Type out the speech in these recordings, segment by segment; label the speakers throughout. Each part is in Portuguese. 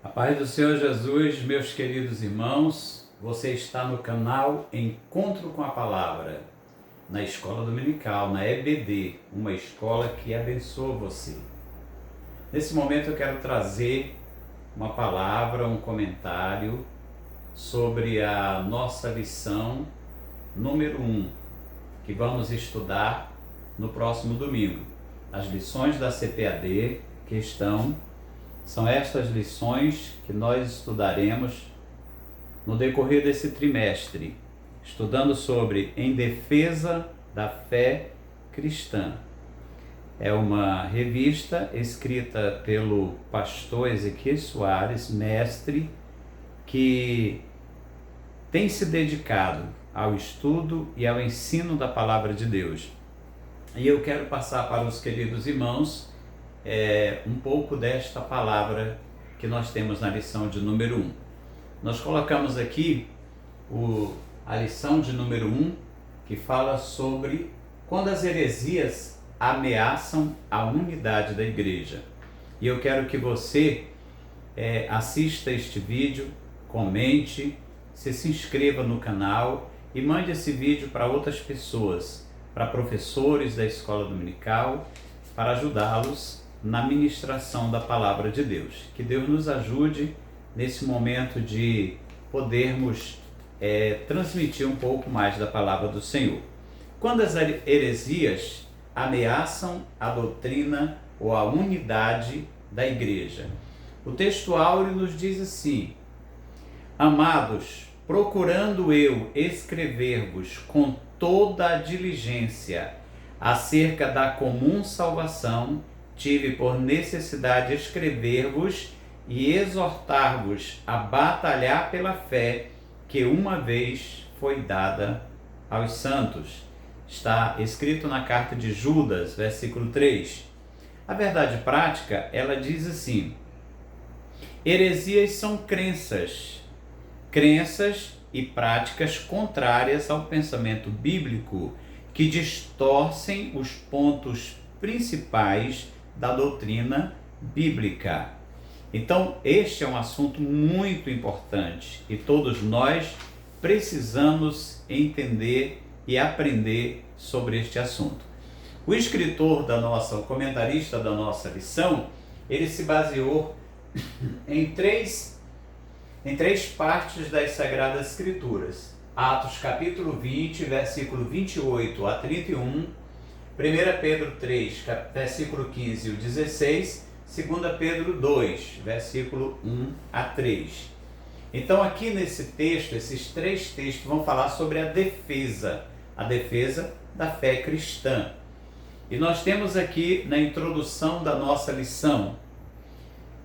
Speaker 1: A paz do Senhor Jesus, meus queridos irmãos, você está no canal Encontro com a Palavra, na Escola Dominical, na EBD, uma escola que abençoa você. Nesse momento eu quero trazer uma palavra, um comentário sobre a nossa lição número 1, que vamos estudar no próximo domingo. As lições da CPAD são estas lições que nós estudaremos no decorrer desse trimestre, estudando sobre Em Defesa da Fé Cristã. É uma revista escrita pelo pastor Ezequiel Soares, mestre, que tem se dedicado ao estudo e ao ensino da Palavra de Deus. E eu quero passar para os queridos irmãos um pouco desta palavra que nós temos na lição de número 1. Nós colocamos aqui a lição de número 1, que fala sobre quando as heresias ameaçam a unidade da igreja. E eu quero que você assista este vídeo, comente, se inscreva no canal e mande esse vídeo para outras pessoas, para professores da escola dominical, para ajudá-los na ministração da palavra de Deus. Que Deus nos ajude nesse momento de podermos transmitir um pouco mais da palavra do Senhor. Quando as heresias ameaçam a doutrina ou a unidade da igreja. O texto áureo nos diz assim: Amados, procurando eu escrever-vos com toda a diligência acerca da comum salvação, tive por necessidade escrever-vos e exortar-vos a batalhar pela fé que uma vez foi dada aos santos. Está escrito na carta de Judas, versículo 3. A verdade prática, ela diz assim: heresias são crenças e práticas contrárias ao pensamento bíblico que distorcem os pontos principais da doutrina bíblica. Então, este é um assunto muito importante e todos nós precisamos entender e aprender sobre este assunto. O escritor o comentarista da nossa lição, ele se baseou em três partes das Sagradas Escrituras. Atos capítulo 20, versículo 28 a 31, 1 Pedro 3, versículo 15 e 16, 2 Pedro 2, versículo 1 a 3. Então aqui nesse texto, esses três textos vão falar sobre a defesa da fé cristã. E nós temos aqui na introdução da nossa lição: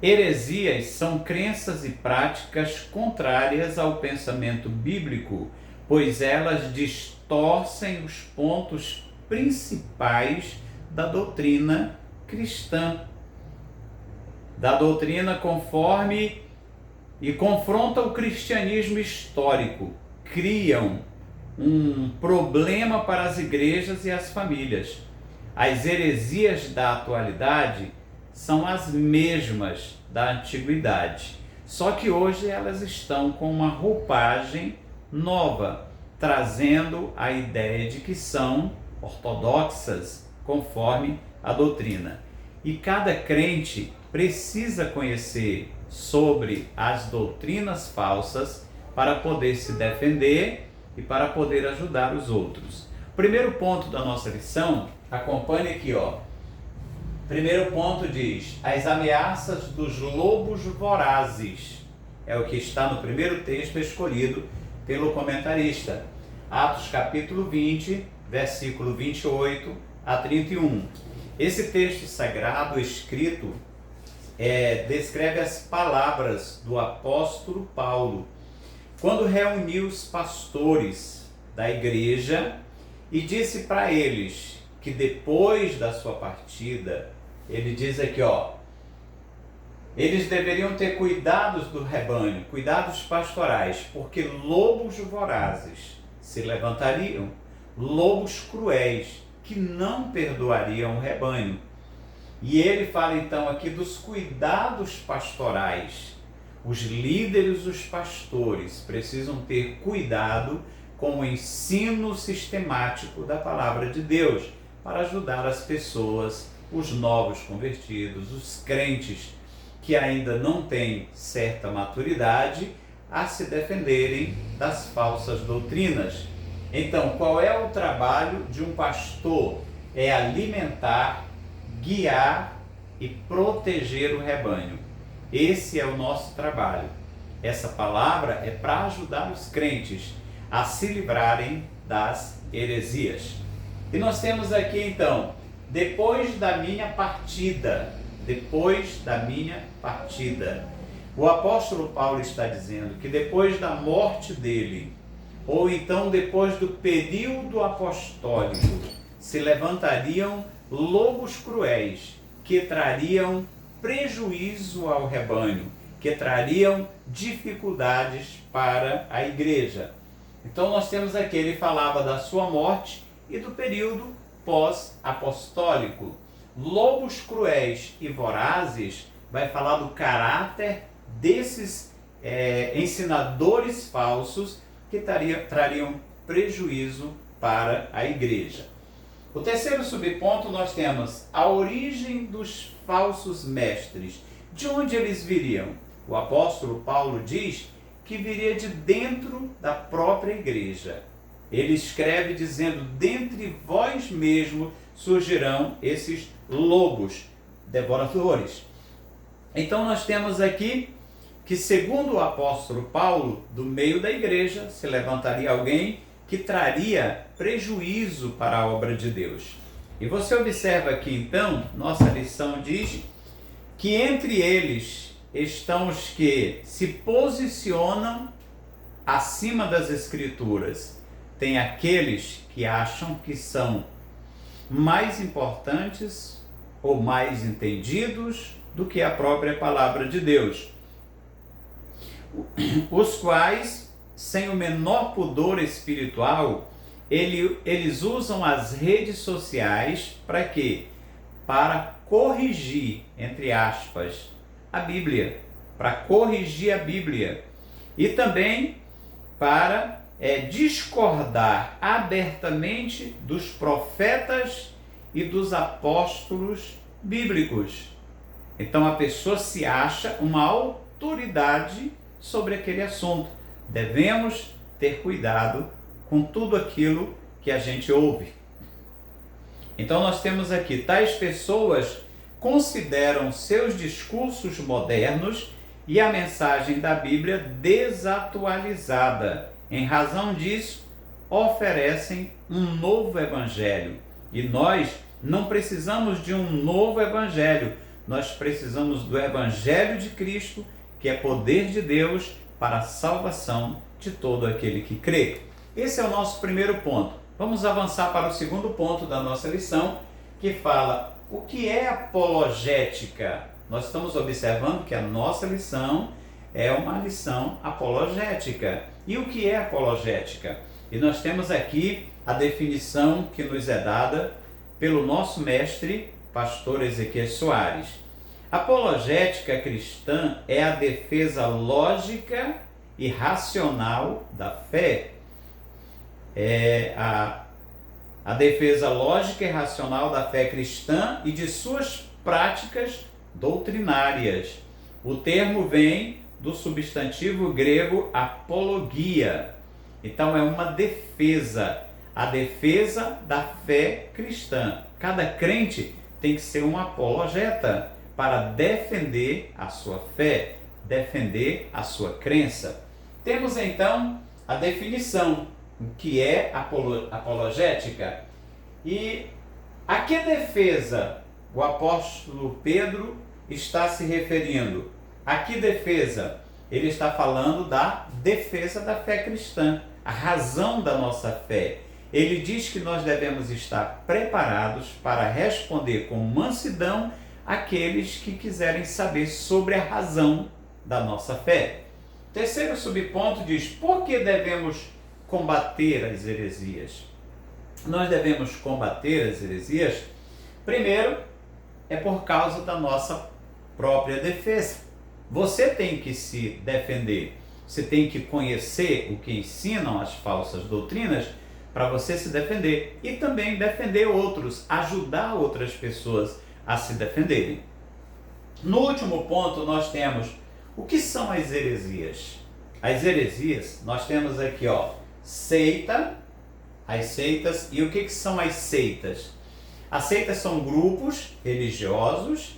Speaker 1: heresias são crenças e práticas contrárias ao pensamento bíblico, pois elas distorcem os pontos principais da doutrina cristã, da doutrina conforme e confronta o cristianismo histórico, criam um problema para as igrejas e as famílias. As heresias da atualidade são as mesmas da antiguidade, só que hoje elas estão com uma roupagem nova, trazendo a ideia de que são ortodoxas conforme a doutrina. E cada crente precisa conhecer sobre as doutrinas falsas para poder se defender e para poder ajudar os outros. Primeiro ponto da nossa lição, acompanhe aqui, Primeiro ponto diz: as ameaças dos lobos vorazes. É o que está no primeiro texto escolhido pelo comentarista. Atos capítulo 20, versículo 28 a 31. Esse texto sagrado escrito descreve as palavras do apóstolo Paulo, quando reuniu os pastores da igreja e disse para eles que depois da sua partida, ele diz aqui, eles deveriam ter cuidados do rebanho, cuidados pastorais, porque lobos vorazes se levantariam, lobos cruéis que não perdoariam o rebanho. E ele fala então aqui dos cuidados pastorais, Os líderes, os pastores, precisam ter cuidado com o ensino sistemático da palavra de Deus para ajudar as pessoas, os novos convertidos, os crentes que ainda não têm certa maturidade, a se defenderem das falsas doutrinas. Então, qual é o trabalho de um pastor? É alimentar, guiar e proteger o rebanho. Esse é o nosso trabalho. Essa palavra é para ajudar os crentes a se livrarem das heresias. E nós temos aqui então, depois da minha partida, o apóstolo Paulo está dizendo que depois da morte dele, ou então depois do período apostólico, se levantariam lobos cruéis que trariam prejuízo ao rebanho, que trariam dificuldades para a igreja. Então nós temos aqui, ele falava da sua morte e do período pós-apostólico. Lobos cruéis e vorazes vai falar do caráter desses ensinadores falsos que trariam prejuízo para a igreja. O terceiro subponto nós temos a origem dos falsos mestres. De onde eles viriam? O apóstolo Paulo diz que viria de dentro da própria igreja. Ele escreve dizendo: dentre vós mesmo surgirão esses lobos devoradores. Então nós temos aqui que, segundo o apóstolo Paulo, do meio da igreja se levantaria alguém que traria prejuízo para a obra de Deus. E você observa aqui então, nossa lição diz que entre eles estão os que se posicionam acima das Escrituras. Tem aqueles que acham que são mais importantes ou mais entendidos do que a própria palavra de Deus, os quais, sem o menor pudor espiritual, eles usam as redes sociais para quê? Para corrigir, entre aspas, a Bíblia, para corrigir a Bíblia e também para discordar abertamente dos profetas e dos apóstolos bíblicos. Então a pessoa se acha uma autoridade sobre aquele assunto. Devemos ter cuidado com tudo aquilo que a gente ouve. Então nós temos aqui, tais pessoas consideram seus discursos modernos e a mensagem da Bíblia desatualizada. Em razão disso, oferecem um novo evangelho. E nós não precisamos de um novo evangelho. Nós precisamos do evangelho de Cristo, que é poder de Deus para a salvação de todo aquele que crê. Esse é o nosso primeiro ponto. Vamos avançar para o segundo ponto da nossa lição, que fala o que é apologética. Nós estamos observando que a nossa lição é uma lição apologética. E o que é apologética? E nós temos aqui a definição que nos é dada pelo nosso mestre, pastor Ezequiel Soares. Apologética cristã é a defesa lógica e racional da fé. A defesa lógica e racional da fé cristã e de suas práticas doutrinárias. O termo vem do substantivo grego apologia. Então é uma defesa, a defesa da fé cristã. Cada crente tem que ser um apologeta para defender a sua fé, defender a sua crença. Temos então a definição, o que é apologética. E a que defesa o apóstolo Pedro está se referindo? A que defesa? Ele está falando da defesa da fé cristã, a razão da nossa fé. Ele diz que nós devemos estar preparados para responder com mansidão àqueles que quiserem saber sobre a razão da nossa fé. Terceiro subponto diz: por que devemos combater as heresias? Nós devemos combater as heresias, primeiro, é por causa da nossa própria defesa. Você tem que se defender. Você tem que conhecer o que ensinam as falsas doutrinas para você se defender e também defender outros, ajudar outras pessoas a se defenderem. No último ponto nós temos o que são as heresias. As heresias, nós temos aqui, seita, as seitas. E o que são as seitas? As seitas são grupos religiosos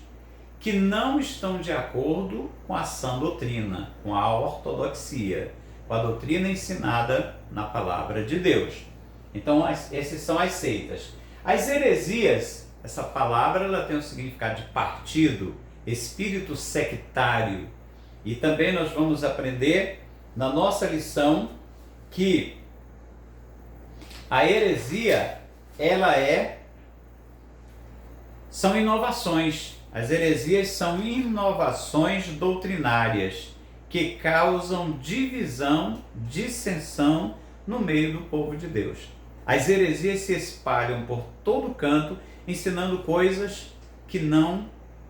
Speaker 1: que não estão de acordo com a sã doutrina, com a ortodoxia, com a doutrina ensinada na palavra de Deus. Então, essas são as seitas. As heresias, essa palavra ela tem um significado de partido, espírito sectário. E também nós vamos aprender na nossa lição que a heresia, são inovações. As heresias são inovações doutrinárias que causam divisão, dissensão no meio do povo de Deus. As heresias se espalham por todo canto, ensinando coisas que não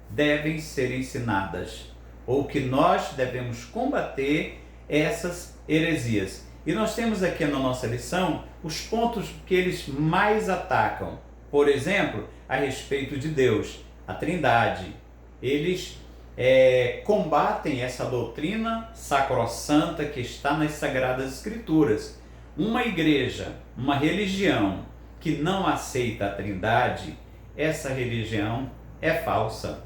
Speaker 1: devem ser ensinadas, ou que nós devemos combater essas heresias. E nós temos aqui na nossa lição os pontos que eles mais atacam. Por exemplo, a respeito de Deus, a Trindade. Eles combatem essa doutrina sacrossanta que está nas Sagradas Escrituras. Uma igreja, uma religião que não aceita a Trindade, essa religião é falsa.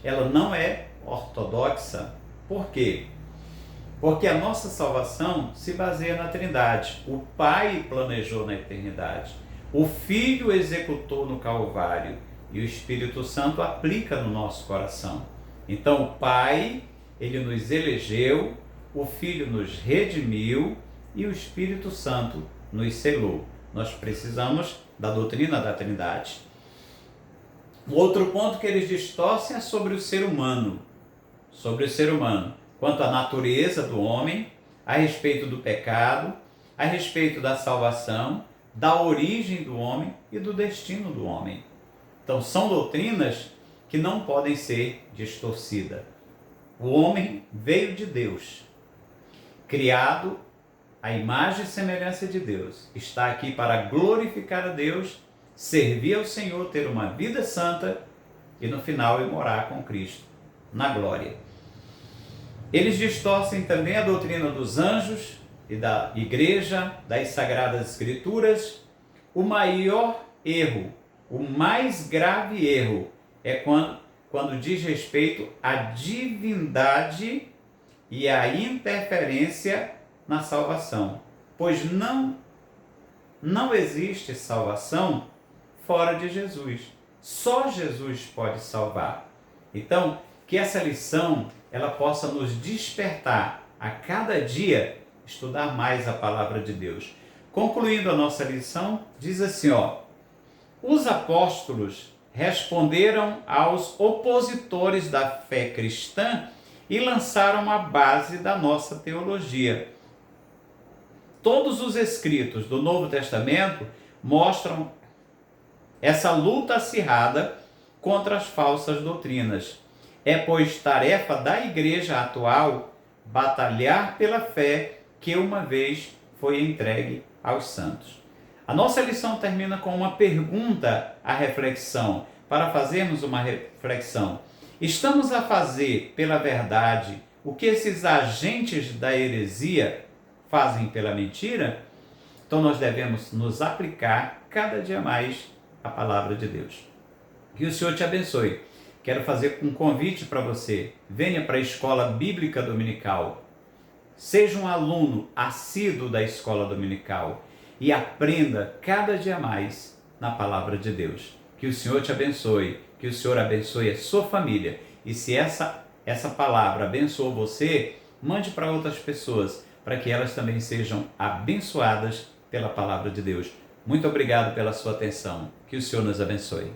Speaker 1: Ela não é ortodoxa. Por quê? Porque a nossa salvação se baseia na Trindade. O Pai planejou na eternidade. O Filho executou no Calvário. E o Espírito Santo aplica no nosso coração. Então o Pai, ele nos elegeu, o Filho nos redimiu e o Espírito Santo nos selou. Nós precisamos da doutrina da Trindade. O outro ponto que eles distorcem é sobre o ser humano. Sobre o ser humano. Quanto à natureza do homem, a respeito do pecado, a respeito da salvação, da origem do homem e do destino do homem. Então, são doutrinas que não podem ser distorcidas. O homem veio de Deus, criado à imagem e semelhança de Deus. Está aqui para glorificar a Deus, servir ao Senhor, ter uma vida santa e no final ir morar com Cristo, na glória. Eles distorcem também a doutrina dos anjos e da igreja, das Sagradas Escrituras. O maior erro, o mais grave erro é quando diz respeito à divindade e à interferência na salvação. Pois não existe salvação fora de Jesus. Só Jesus pode salvar. Então, que essa lição ela possa nos despertar a cada dia estudar mais a palavra de Deus. Concluindo a nossa lição, diz assim, os apóstolos responderam aos opositores da fé cristã e lançaram a base da nossa teologia. Todos os escritos do Novo Testamento mostram essa luta acirrada contra as falsas doutrinas. É, pois, tarefa da igreja atual batalhar pela fé que uma vez foi entregue aos santos. A nossa lição termina com uma pergunta à reflexão, para fazermos uma reflexão. Estamos a fazer pela verdade o que esses agentes da heresia fazem pela mentira? Então nós devemos nos aplicar cada dia mais à palavra de Deus. Que o Senhor te abençoe. Quero fazer um convite para você. Venha para a Escola Bíblica Dominical. Seja um aluno assíduo da Escola Dominical e aprenda cada dia mais na palavra de Deus. Que o Senhor te abençoe, que o Senhor abençoe a sua família. E se essa palavra abençoou você, mande para outras pessoas, para que elas também sejam abençoadas pela palavra de Deus. Muito obrigado pela sua atenção. Que o Senhor nos abençoe.